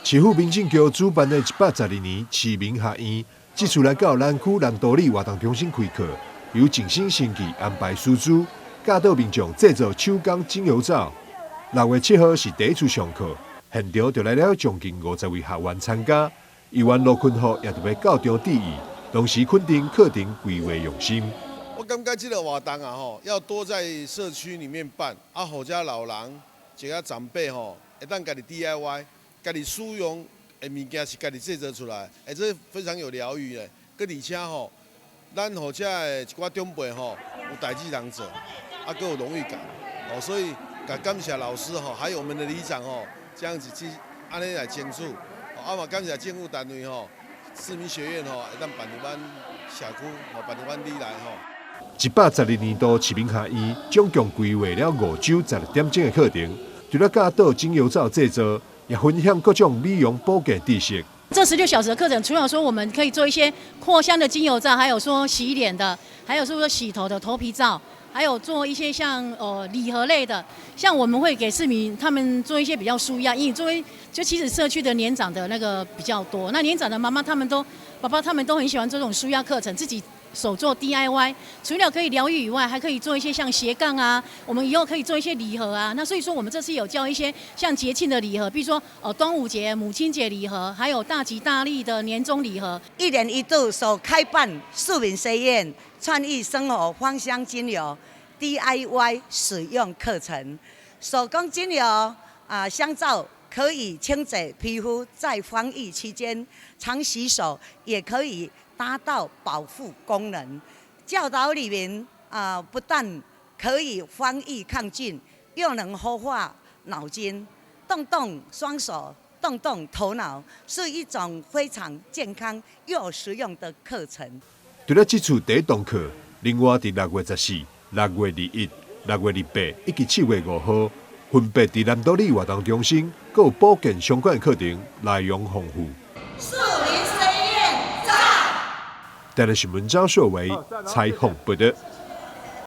市府民政局主办的112年市民学院，这次来到南区南都里活动中心开课，由静心新奇安排师资，教导民众制造手工精油皂。6月7号是第一次上课，现场就来了将近50位学员参加。议员罗坤福也特别到场致意，同时肯定课程规划用心。我感觉这个活动要多在社区里面办，好家老人、一个长辈会当家己 DIY， 家己使用的物件是家己制作出来，这非常有疗愈的。而且咱好家的一寡长辈有代志通做，还有荣誉感所以感谢老师还有我们的里长这样子去安尼来争取，嘛感谢政府单位市民学院会当办入咱社区办入咱里来112年度市民学院总共规划了5周16点钟的课程，除了教导精油皂制作，也分享各种美容保健知识。这16小时的课程，除了说我们可以做一些扩香的精油皂，还有说洗脸的，还有说洗头的头皮皂，还有做一些像礼盒类的，像我们会给市民他们做一些比较舒压，因为作为就其实社区的年长的那个比较多，那年长的妈妈爸爸他们都很喜欢做这种舒压课程，自己手做 DIY， 除了可以疗愈以外，还可以做一些像斜杠啊，我们以后可以做一些礼盒啊。那所以说，我们这次有教一些像节庆的礼盒，比如说端午节、母亲节礼盒，还有大吉大利的年终礼盒。1年1度所开办市民学院创意生活芳香精油 DIY 使用课程，手工精油香皂可以清洁皮肤，在防疫期间常洗手，也可以达到保护功能。教导里面不但可以防疫抗菌，又能活化脑筋，动动双手，动动头脑，是一种非常健康又实用的课程。除了这次第一堂课，另外在6月14、6月21、6月28以及7月5号，分别在南都里活动中心，还有保健相关的课程，内容丰富。树林学院在。台北新闻张硕维采访报道。